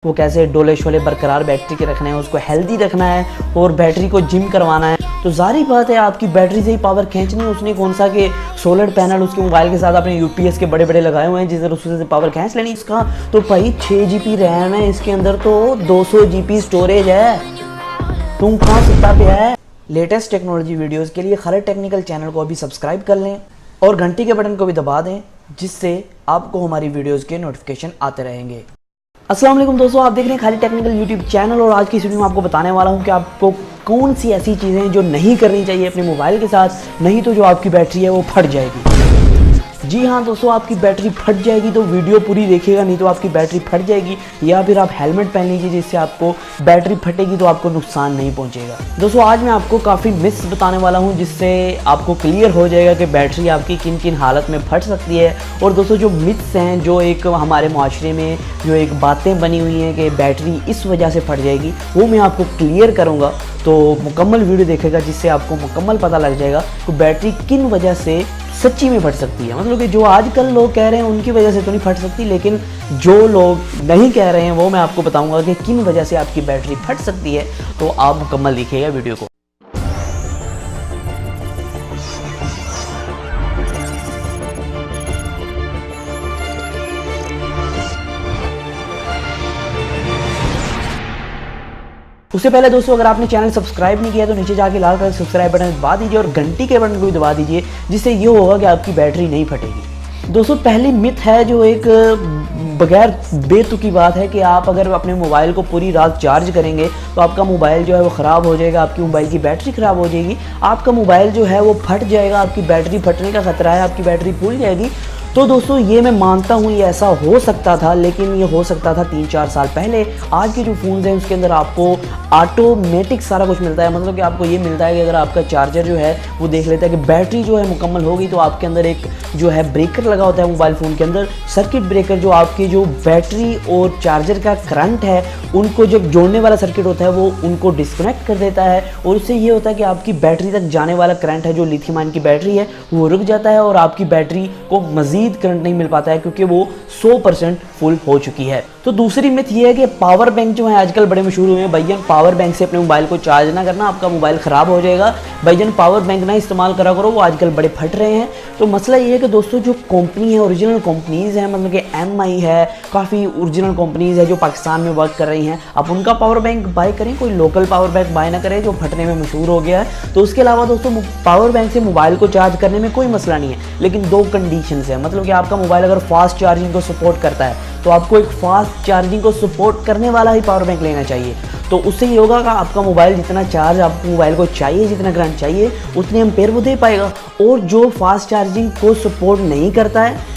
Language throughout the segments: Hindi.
वो कैसे डोले शोले बरकरार बैटरी के रखना है, उसको हेल्दी रखना है और बैटरी को जिम करवाना है। तो जाहिर बात है आपकी बैटरी से ही पावर खींचनी है। उसने कौन सा कि सोलर पैनल उसके मोबाइल के साथ अपने यूपीएस के बड़े बड़े लगाए हुए हैं जिससे उससे पावर खींच लेनी इसका। तो भाई 6 GB रैम है इसके अंदर, तो 200 GB स्टोरेज है। तुम कहाँ सुता पे है। लेटेस्ट टेक्नोलॉजी वीडियोज़ के लिए खरद टेक्निकल चैनल को अभी सब्सक्राइब कर लें और घंटी के बटन को भी दबा दें, जिससे आपको हमारी वीडियोज़ के नोटिफिकेशन आते रहेंगे। अस्सलाम वालेकुम दोस्तों, आप देख रहे हैं खाली टेक्निकल यूट्यूब चैनल और आज की इस वीडियो में आपको बताने वाला हूं कि आपको कौन सी ऐसी चीज़ें हैं जो नहीं करनी चाहिए अपने मोबाइल के साथ, नहीं तो जो आपकी बैटरी है वो फट जाएगी। जी हाँ दोस्तों, आपकी बैटरी फट जाएगी तो वीडियो पूरी देखिएगा, नहीं तो आपकी बैटरी फट जाएगी। या फिर आप हेलमेट पहन लीजिए जिससे आपको बैटरी फटेगी तो आपको नुकसान नहीं पहुंचेगा। दोस्तों आज मैं आपको काफ़ी मिथ्स बताने वाला हूं जिससे आपको क्लियर हो जाएगा कि बैटरी आपकी किन किन हालत में फट सकती है। और दोस्तों जो मिथ्स हैं, जो एक हमारे माशरे में जो एक बातें बनी हुई हैं कि बैटरी इस वजह से फट जाएगी, वो मैं आपको क्लियर करूँगा। तो मुकम्मल वीडियो देखेगा जिससे आपको मुकम्मल पता लग जाएगा कि बैटरी किन वजह से सच्ची में फट सकती है। मतलब कि जो आजकल लोग कह रहे हैं उनकी वजह से तो नहीं फट सकती, लेकिन जो लोग नहीं कह रहे हैं वो मैं आपको बताऊंगा कि किन वजह से आपकी बैटरी फट सकती है। तो आप मुकम्मल देखिएगा वीडियो को। उससे पहले दोस्तों अगर आपने चैनल सब्सक्राइब नहीं किया तो नीचे जाके लाल कलर सब्सक्राइब बटन दबा दीजिए और घंटी के बटन को भी दबा दीजिए, जिससे ये होगा कि आपकी बैटरी नहीं फटेगी। दोस्तों पहली मिथ है जो एक बगैर बेतुकी बात है कि आप अगर अपने मोबाइल को पूरी रात चार्ज करेंगे तो आपका मोबाइल जो है वो ख़राब हो जाएगा, आपकी मोबाइल की बैटरी ख़राब हो जाएगी, आपका मोबाइल जो है वो फट जाएगा, आपकी बैटरी फटने का ख़तरा है, आपकी बैटरी फूल जाएगी। तो दोस्तों ये मैं मानता हूँ ये ऐसा हो सकता था, लेकिन ये हो सकता था 3-4 साल पहले। आज के जो फ़ोन्स हैं उसके अंदर आपको ऑटोमेटिक सारा कुछ मिलता है। मतलब कि आपको ये मिलता है कि अगर आपका चार्जर जो है वो देख लेता है कि बैटरी जो है मुकम्मल हो गई, तो आपके अंदर एक जो है ब्रेकर लगा होता है मोबाइल फ़ोन के अंदर, सर्किट ब्रेकर, जो आपकी जो बैटरी और चार्जर का करंट है उनको जो जोड़ने वाला सर्किट होता है वो उनको डिस्कनेक्ट कर देता है। और उससे ये होता है कि आपकी बैटरी तक जाने वाला करंट है जो लिथियम आयन की बैटरी है वो रुक जाता है और आपकी बैटरी को मज़ीद करंट नहीं मिल पाता है क्योंकि वो 100% फुल हो चुकी है। तो दूसरी मिथ ये है कि पावर बैंक जो है आजकल बड़े मशहूर हुए हैं। भैया पावर बैंक से अपने मोबाइल को चार्ज ना करना, आपका मोबाइल ख़राब हो जाएगा। भैया पावर बैंक ना इस्तेमाल करा करो, वो आजकल बड़े फट रहे हैं। तो मसला ये है कि दोस्तों जो कंपनी है, ओरिजिनल कंपनीज़ हैं, मतलब कि MI है, काफ़ी ओरिजिनल कंपनीज़ है जो पाकिस्तान में वर्क कर रही हैं, आप उनका पावर बैंक बाय करें, कोई लोकल पावर बैंक बाय ना करें जो फटने में मशहूर हो गया है। तो उसके अलावा दोस्तों पावर बैंक से मोबाइल को चार्ज करने में कोई मसला नहीं है, लेकिन 2 कंडीशन है। मतलब कि आपका मोबाइल अगर फास्ट चार्जिंग को सपोर्ट करता है तो आपको एक फास्ट चार्जिंग को सपोर्ट करने वाला ही पावर बैंक लेना चाहिए। तो उससे ये होगा कि आपका मोबाइल जितना चार्ज आपको मोबाइल को चाहिए, जितना करंट चाहिए, उतने एम्पेयर वो दे पाएगा। और जो फास्ट चार्जिंग को सपोर्ट नहीं करता है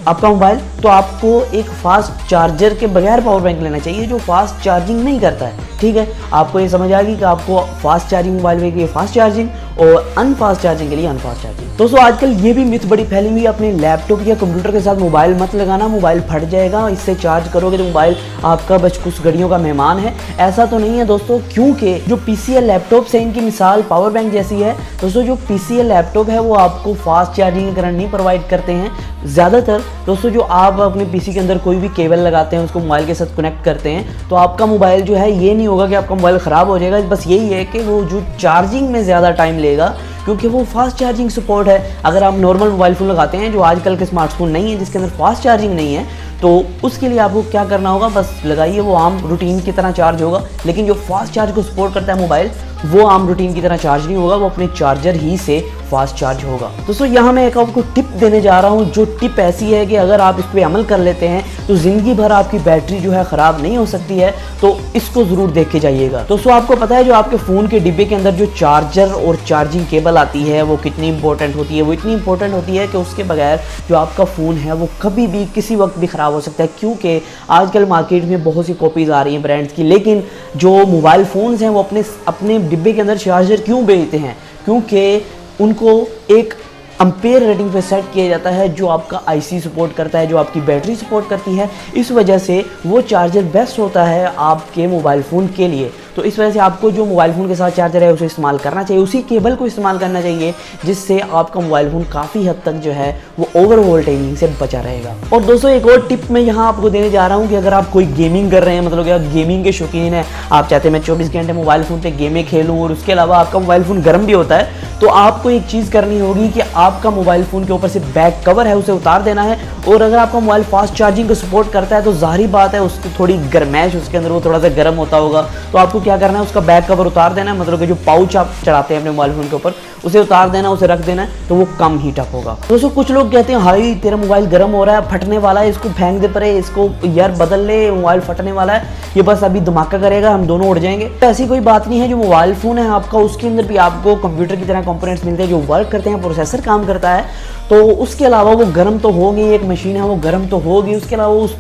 आपका मोबाइल, तो आपको एक फास्ट चार्जर के बगैर पावर बैंक लेना चाहिए जो फास्ट चार्जिंग नहीं करता है। ठीक है, आपको ये समझ आ गई कि आपको फास्ट चार्जिंग मोबाइल के लिए फास्ट चार्जिंग और अनफास्ट चार्जिंग के लिए अनफास्ट चार्जिंग। दोस्तों आजकल ये भी मिथ बड़ी फैली हुई है, अपने लैपटॉप या कंप्यूटर के साथ मोबाइल मत लगाना, मोबाइल फट जाएगा, इससे चार्ज करोगे तो मोबाइल आपका बस कुछ घड़ियों का मेहमान है। ऐसा तो नहीं है दोस्तों, क्योंकि जो PC या लैपटॉप्स हैं इनकी मिसाल पावर बैंक जैसी है। दोस्तों जो PC या लैपटॉप है वो आपको फास्ट चार्जिंग करंट नहीं प्रोवाइड करते हैं ज़्यादातर। दोस्तों जो आप अपने PC के अंदर कोई भी केबल लगाते हैं, उसको मोबाइल के साथ कनेक्ट करते हैं, तो आपका मोबाइल जो है ये नहीं होगा कि आपका मोबाइल ख़राब हो जाएगा, बस यही है कि वो जो चार्जिंग में ज़्यादा टाइम लेगा क्योंकि वो फास्ट चार्जिंग सपोर्ट है। अगर आप नॉर्मल मोबाइल फ़ोन लगाते हैं जो आजकल के स्मार्टफोन नहीं है जिसके अंदर फास्ट चार्जिंग नहीं है, तो उसके लिए आपको क्या करना होगा, बस लगाइए, वो आम रूटीन की तरह चार्ज होगा। लेकिन जो फास्ट चार्ज को सपोर्ट करता है मोबाइल, वो आम रूटीन की तरह चार्ज नहीं होगा, वो अपने चार्जर ही से फास्ट चार्ज होगा। दोस्तों यहाँ मैं एक आपको टिप देने जा रहा हूँ, जो टिप ऐसी है कि अगर आप इस पर अमल कर लेते हैं तो ज़िंदगी भर आपकी बैटरी जो है ख़राब नहीं हो सकती है। तो इसको ज़रूर देख के जाइएगा। दोस्तों आपको पता है जो आपके फ़ोन के डिब्बे के अंदर जो चार्जर और चार्जिंग केबल आती है वो कितनी इंपॉर्टेंट होती है। वो इतनी इंपॉर्टेंट होती है कि उसके बगैर जो आपका फ़ोन है वो कभी भी किसी वक्त भी ख़राब हो सकता है, क्योंकि आजकल मार्केट में बहुत सी कॉपीज़ आ रही हैं ब्रांड्स की। लेकिन जो मोबाइल फ़ोन्स हैं वो अपने डिब्बे के अंदर चार्जर क्यों बेचते हैं? क्योंकि उनको एक एम्पेयर रेटिंग पे सेट किया जाता है जो आपका IC सपोर्ट करता है, जो आपकी बैटरी सपोर्ट करती है। इस वजह से वो चार्जर बेस्ट होता है आपके मोबाइल फ़ोन के लिए। तो इस वजह से आपको जो मोबाइल फ़ोन के साथ चार्जर है उसे इस्तेमाल करना चाहिए, उसी केबल को इस्तेमाल करना चाहिए, जिससे आपका मोबाइल फ़ोन काफ़ी हद तक जो है वो ओवर वोल्टेजिंग से बचा रहेगा। और दोस्तों एक और टिप मैं यहाँ आपको देने जा रहा हूँ कि अगर आप कोई गेमिंग कर रहे हैं, मतलब कि आप गेमिंग के शौकीन हैं, आप चाहते हैं मैं 24 घंटे मोबाइल फ़ोन पे गेमें खेलूँ और उसके अलावा आपका मोबाइल फ़ोन गर्म भी होता है, तो आपको एक चीज़ करनी होगी कि आपका मोबाइल फ़ोन के ऊपर से बैक कवर है उसे उतार देना है। और अगर आपका मोबाइल फास्ट चार्जिंग को सपोर्ट करता है तो ज़ाहिर बात है उसकी थोड़ी गर्मैश उसके अंदर वो थोड़ा सा गर्म होता होगा, तो आपको क्या करना है उसका बैक कवर उतार देना है, मतलब कि जो पाउच आप चढ़ाते हैं अपने मोबाइल फ़ोन के ऊपर उसे उतार देना, उसे रख देना है, तो वो कम हीट अप होगा। दोस्तों कुछ लोग कहते हैं हाई तेरा मोबाइल गर्म हो रहा है, फटने वाला है, इसको फेंक दे परे, इसको यार बदल ले, मोबाइल फटने वाला है, ये बस अभी धमाका करेगा, हम दोनों उड़ जाएंगे। तो ऐसी कोई बात नहीं है। जो मोबाइल फ़ोन है आपका उसके अंदर भी आपको कंप्यूटर की तरह कंपोनेंट्स मिलते हैं जो वर्क करते हैं, प्रोसेसर काम करता है, तो उसके अलावा वो गर्म तो होगी, एक मशीन है वो गर्म तो होगी, उसके अलावा उस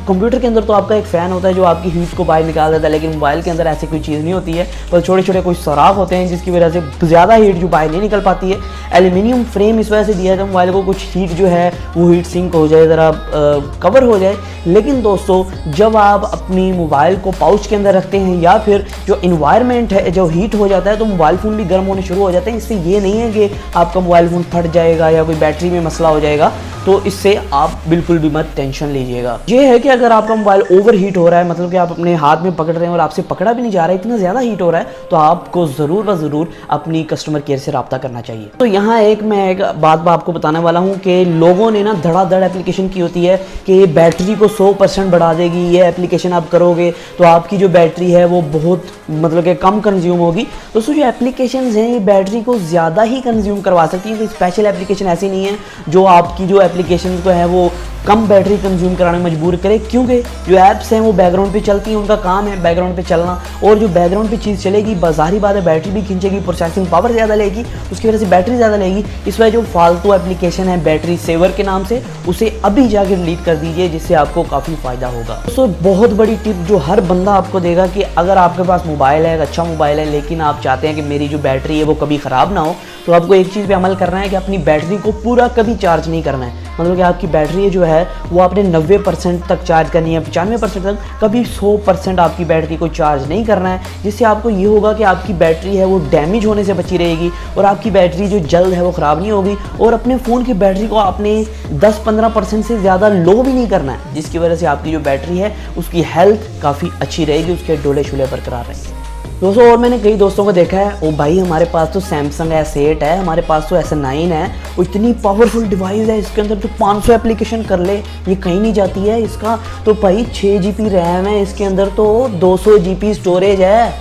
कंप्यूटर के अंदर तो आपका एक फ़ैन होता है जो आपकी हीट को बाहर निकाल देता है, लेकिन मोबाइल के अंदर ऐसी कोई चीज़ नहीं होती है, बस छोटे छोटे कुछ सुराख होते हैं जिसकी वजह से ज़्यादा हीट जो बाहर नहीं निकल पाती है। एल्यूमिनियम फ्रेम इस वजह से दिया है मोबाइल को कुछ हीट जो है वो हीट सिंक हो जाए, ज़रा कवर हो जाए। लेकिन दोस्तों जब आप अपनी मोबाइल को पाउच के अंदर रखते हैं या फिर जो इन्वायरमेंट है जो हीट हो जाता है तो मोबाइल फ़ोन भी गर्म होने शुरू हो जाते हैं। इससे ये नहीं है कि आपका मोबाइल फ़ोन फट जाएगा या कोई बैटरी में मसला हो जाएगा, तो इससे आप बिल्कुल भी मत टेंशन लीजिएगा। ये है कि अगर आपका मोबाइल ओवर हीट हो रहा है, मतलब कि आप अपने हाथ में पकड़ रहे हैं और आपसे पकड़ा भी नहीं जा रहा है, इतना ज़्यादा हीट हो रहा है, तो आपको ज़रूर व ज़रूर अपनी कस्टमर केयर से रब्ता करना चाहिए। तो यहाँ मैं एक बात आपको बताने वाला हूँ कि लोगों ने ना धड़ाधड़ एप्लीकेशन की होती है कि बैटरी को 100% बढ़ा देगी, ये एप्लीकेशन आप करोगे तो आपकी जो बैटरी है वो बहुत मतलब कि कम कंज्यूम होगी। दोस्तों जो एप्लीकेशंस हैं ये बैटरी को ज़्यादा ही कंज्यूम करवा सकती हैं, कोई स्पेशल एप्लीकेशन ऐसी नहीं है जो आपकी जो एप्लीकेशन को है वो कम बैटरी कंज्यूम कराने में मजबूर करे, क्योंकि जो ऐप्स हैं वो बैकग्राउंड पे चलती हैं, उनका काम है बैकग्राउंड पे चलना, और जो बैकग्राउंड पे चीज़ चलेगी बाजारी बात है बैटरी भी खींचेगी, प्रोसेसिंग पावर ज़्यादा लेगी, उसकी वजह से बैटरी ज़्यादा लेगी। इस वजह जो फालतू एप्लीकेशन है बैटरी सेवर के नाम से उसे अभी जाके डिलीट कर दीजिए, जिससे आपको काफ़ी फ़ायदा होगा। दोस्तों बहुत बड़ी टिप जो हर बंदा आपको देगा कि अगर आपके पास मोबाइल है, एक अच्छा मोबाइल है, लेकिन आप चाहते हैं कि मेरी जो बैटरी है वो कभी ख़राब ना हो, तो आपको एक चीज़ पे अमल करना है कि अपनी बैटरी को पूरा कभी चार्ज नहीं करना है। मतलब कि आपकी बैटरी जो है वो आपने 90% तक चार्ज करनी है, 95% तक, कभी 100% आपकी बैटरी को चार्ज नहीं करना है, जिससे आपको ये होगा कि आपकी बैटरी है वो डैमेज होने से बची रहेगी और आपकी बैटरी जो जल्द है वो ख़राब नहीं होगी। और अपने फ़ोन की बैटरी को आपने 10-15% से ज़्यादा लो भी नहीं करना है, जिसकी वजह से आपकी जो बैटरी है उसकी हेल्थ काफ़ी अच्छी रहेगी, उसके डोले शूले बरकरार रहेंगे। दोस्तों और मैंने कई दोस्तों को देखा है, ओ भाई हमारे पास तो सैमसंग S8 है, हमारे पास तो S9 है, वो इतनी पावरफुल डिवाइस है, इसके अंदर तो 500 एप्लीकेशन कर ले, ये कहीं नहीं जाती है, इसका तो भाई 6 GB रैम है, इसके अंदर तो 200 GB स्टोरेज है,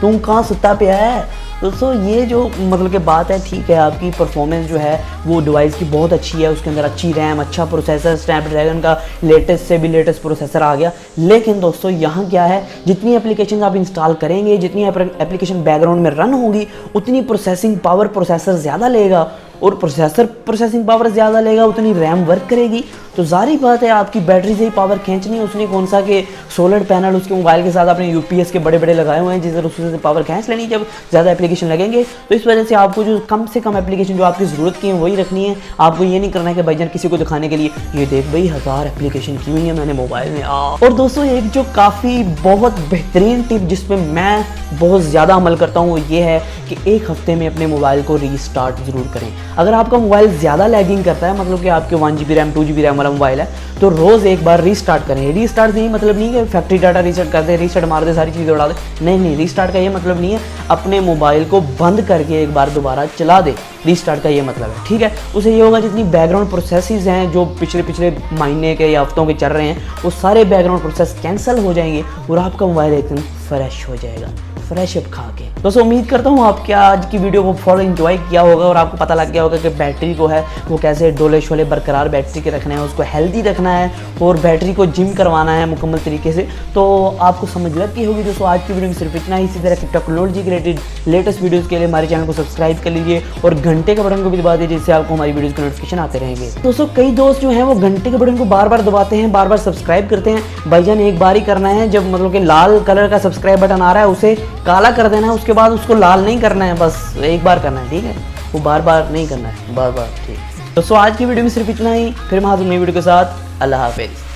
तुम कहाँ सुता पे है। दोस्तों ये जो मतलब कि बात है, ठीक है आपकी परफॉर्मेंस जो है वो डिवाइस की बहुत अच्छी है, उसके अंदर अच्छी रैम, अच्छा प्रोसेसर, स्नैपड्रैगन का लेटेस्ट से भी लेटेस्ट प्रोसेसर आ गया, लेकिन दोस्तों यहाँ क्या है, जितनी एप्लीकेशन आप इंस्टॉल करेंगे, जितनी एप्लीकेशन बैकग्राउंड में रन होगी, उतनी प्रोसेसिंग पावर प्रोसेसर ज़्यादा लेगा, और प्रोसेसर प्रोसेसिंग पावर ज़्यादा लेगा उतनी रैम वर्क करेगी। तो जारी बात है आपकी बैटरी से ही पावर खींचनी है, उसने कौन सा कि सोलर पैनल उसके मोबाइल के साथ अपने UPS के बड़े बड़े लगाए हुए हैं, जिससे उससे पावर खींच लेनी जब ज़्यादा एप्लीकेशन लगेंगे। तो इस वजह से आपको जो कम से कम एप्लीकेशन जो आपकी ज़रूरत की है वही रखनी है। आपको ये नहीं करना है कि भाईजान किसी को दिखाने के लिए ये देख भाई 1000 एप्लीकेशन की हुई है मैंने मोबाइल में। और दोस्तों एक जो काफ़ी बहुत बेहतरीन टिप जिस पर मैं बहुत ज़्यादा अमल करता हूँ वो ये है कि एक हफ्ते में अपने मोबाइल को रीस्टार्ट ज़रूर करें। अगर आपका मोबाइल ज़्यादा लैगिंग करता है, मतलब कि आपके 1 GB रैम 2 GB रैम वाला मोबाइल है, तो रोज़ एक बार रीस्टार्ट करें। रीस्टार्ट से ही मतलब नहीं कि फैक्ट्री डाटा रीसेट कर दे, रीसेट मार दे, सारी चीज़ें उड़ा दे, नहीं, रीस्टार्ट का ये मतलब नहीं है। अपने मोबाइल को बंद करके एक बार दोबारा चला दे, रीस्टार्ट का ये मतलब है, ठीक है। उसे ये होगा जितनी बैकग्राउंड प्रोसेसेस हैं जो पिछले महीने के या हफ्तों के चल रहे हैं, वो सारे बैकग्राउंड प्रोसेस कैंसिल हो जाएंगे और आपका मोबाइल एकदम फ्रेश हो जाएगा, फ्रेश अप खा के। दोस्तों उम्मीद करता हूँ आपके आज की वीडियो को फॉलो एंजॉय किया होगा और आपको पता लग गया होगा कि बैटरी को है वो कैसे डोले शोले बरकरार बैटरी के रखना है, उसको हेल्दी रखना है और बैटरी को जिम करवाना है मुकम्मल तरीके से। तो आपको समझ लग गई होगी। दोस्तों आज की वीडियो में सिर्फ इतना ही। इसी तरह की टेक्नोलॉजी के रिलेटेड लेटेस्ट वीडियोज़ के लिए हमारे चैनल को सब्सक्राइब कर लीजिए और घंटे के बटन को भी दबा दीजिए, जिससे आपको हमारी वीडियोज़ के नोटिफिकेशन आते रहेंगे। दोस्तों कई दोस्त जो हैं वो घंटे के बटन को बार बार दबाते हैं, बार बार सब्सक्राइब करते हैं। भाईजान एक बार ही करना है, जब मतलब कि लाल कलर का सब्सक्राइब बटन आ रहा है उसे काला कर देना है, उसके बाद उसको लाल नहीं करना है, बस एक बार करना है, ठीक है। वो बार बार नहीं करना है, बार बार, ठीक। दोस्तों आज की वीडियो में सिर्फ इतना ही। फिर मैं हाजिर नई वीडियो के साथ। अल्लाह हाफिज़।